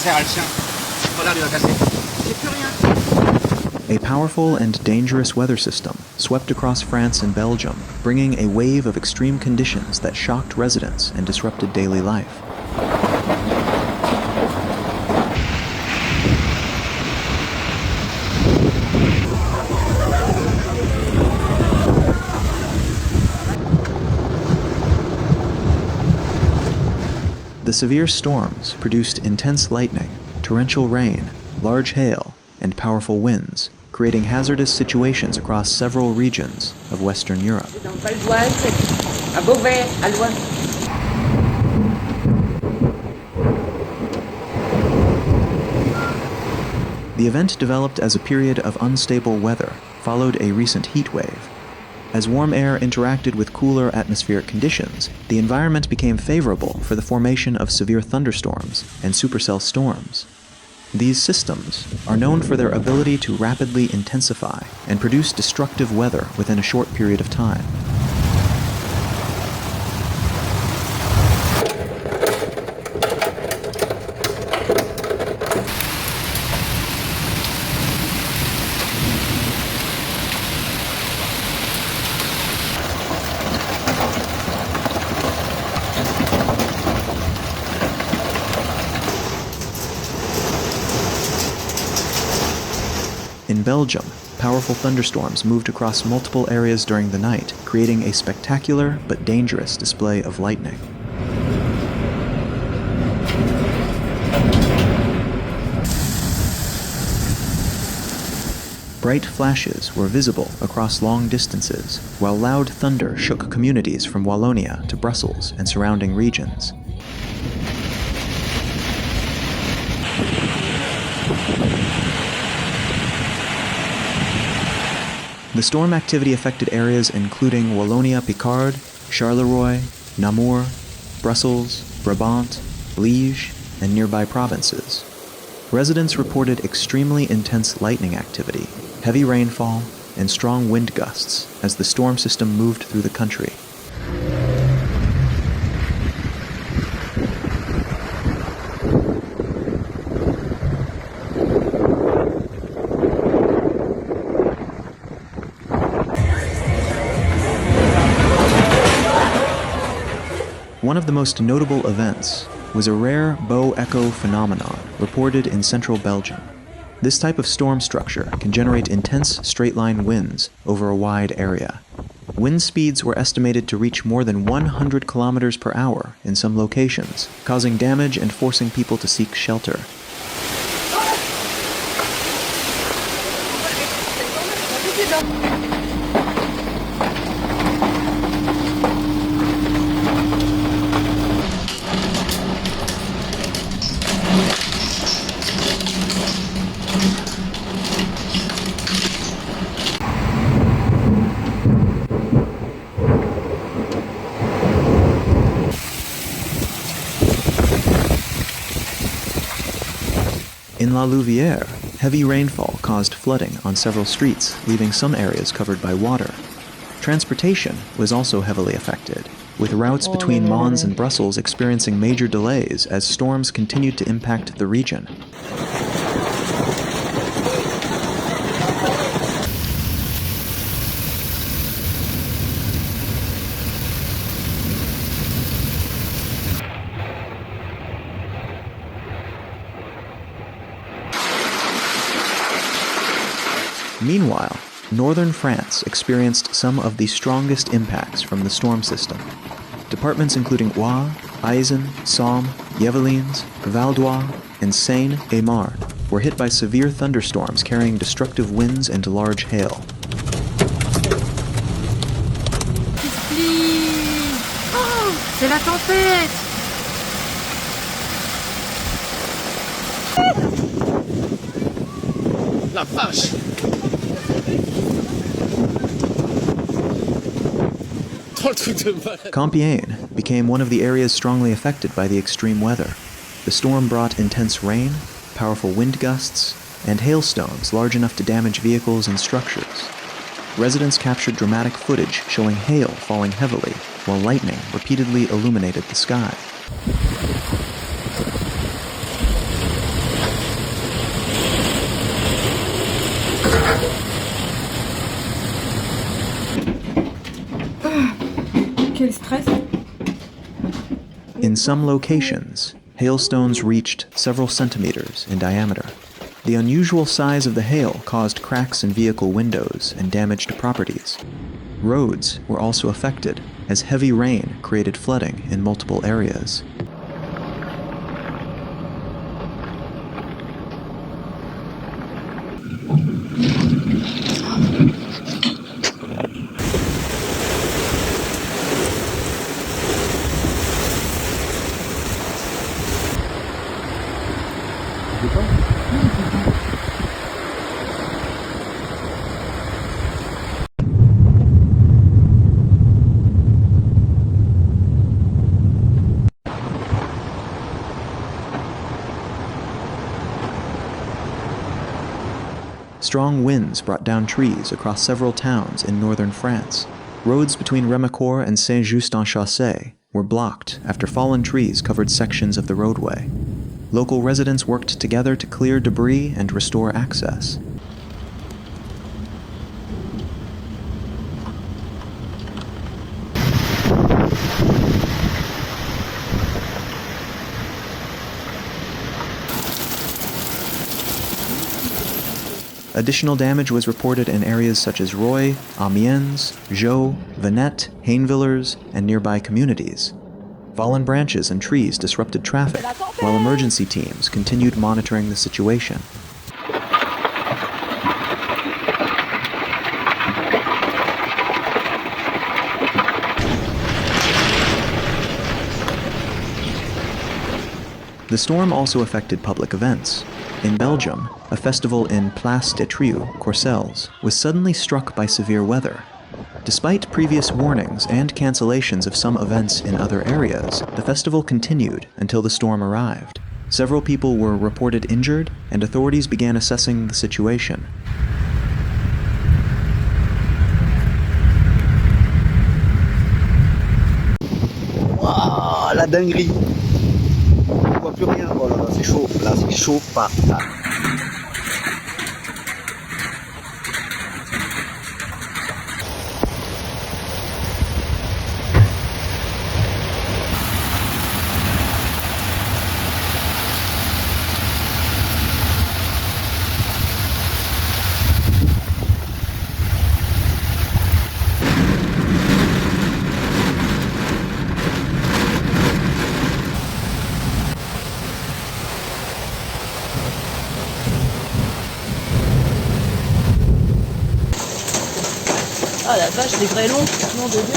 serre à le chien. Voilà, lui va casser. J'ai plus rien. A powerful and dangerous weather system swept across France and Belgium, bringing a wave of extreme conditions that shocked residents and disrupted daily life. The severe storms produced intense lightning, torrential rain, large hail, and powerful winds, creating hazardous situations across several regions of Western Europe. The event developed as a period of unstable weather, followed a recent heat wave. As warm air interacted with cooler atmospheric conditions, the environment became favorable for the formation of severe thunderstorms and supercell storms. These systems are known for their ability to rapidly intensify and produce destructive weather within a short period of time. In Belgium, powerful thunderstorms moved across multiple areas during the night, creating a spectacular but dangerous display of lightning. Bright flashes were visible across long distances, while loud thunder shook communities from Wallonia to Brussels and surrounding regions. The storm activity affected areas including Wallonia-Picard, Charleroi, Namur, Brussels, Brabant, Liège, and nearby provinces. Residents reported extremely intense lightning activity, heavy rainfall, and strong wind gusts as the storm system moved through the country. One of the most notable events was a rare bow echo phenomenon reported in central Belgium. This type of storm structure can generate intense straight-line winds over a wide area. Wind speeds were estimated to reach more than 100 kilometers per hour in some locations, causing damage and forcing people to seek shelter. In La Louvière, heavy rainfall caused flooding on several streets, leaving some areas covered by water. Transportation was also heavily affected, with routes between Mons and Brussels experiencing major delays as storms continued to impact the region. Meanwhile, northern France experienced some of the strongest impacts from the storm system. Departments including Oise, Aisne, Somme, Yvelines, Val d'Oise, and Seine-et-Marne were hit by severe thunderstorms carrying destructive winds and large hail. Oh, c'est la tempête! La vache! Compiègne became one of the areas strongly affected by the extreme weather. The storm brought intense rain, powerful wind gusts, and hailstones large enough to damage vehicles and structures. Residents captured dramatic footage showing hail falling heavily, while lightning repeatedly illuminated the sky. Quel stress. In some locations, hailstones reached several centimeters in diameter. The unusual size of the hail caused cracks in vehicle windows and damaged properties. Roads were also affected, as heavy rain created flooding in multiple areas. Strong winds brought down trees across several towns in northern France. Roads between Rémécourt and Saint-Just-en-Chaussée were blocked after fallen trees covered sections of the roadway. Local residents worked together to clear debris and restore access. Additional damage was reported in areas such as Roye, Amiens, Jaux, Venette, Hainvillers, and nearby communities. Fallen branches and trees disrupted traffic, while emergency teams continued monitoring the situation. The storm also affected public events. In Belgium, a festival in Place des Trieux, Courcelles, was suddenly struck by severe weather. Despite previous warnings and cancellations of some events in other areas, the festival continued until the storm arrived. Several people were reported injured, and authorities began assessing the situation. Waouh, la dinguerie! On voit plus rien. Oh là là, c'est chaud. Là, c'est chaud pas. Là. Ah la vache, les grêlons, nom de Dieu.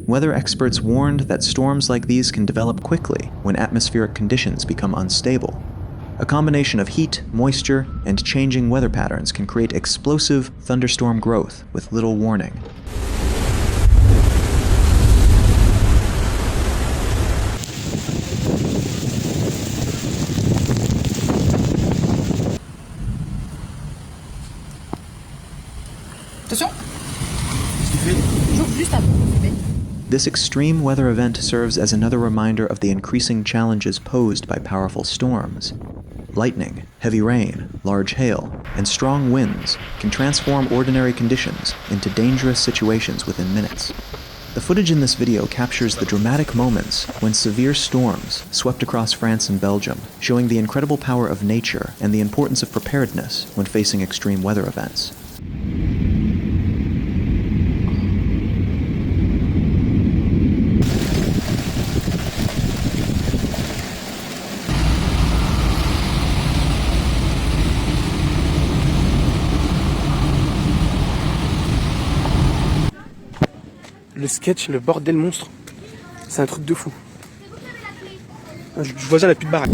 Weather experts warned that storms like these can develop quickly when atmospheric conditions become unstable. A combination of heat, moisture, and changing weather patterns can create explosive thunderstorm growth with little warning. Attention! J'ouvre juste avant. This extreme weather event serves as another reminder of the increasing challenges posed by powerful storms. Lightning, heavy rain, large hail, and strong winds can transform ordinary conditions into dangerous situations within minutes. The footage in this video captures the dramatic moments when severe storms swept across France and Belgium, showing the incredible power of nature and the importance of preparedness when facing extreme weather events. Le sketch, le bordel monstre, c'est un truc de fou. Je vois ça, la plus de baraque.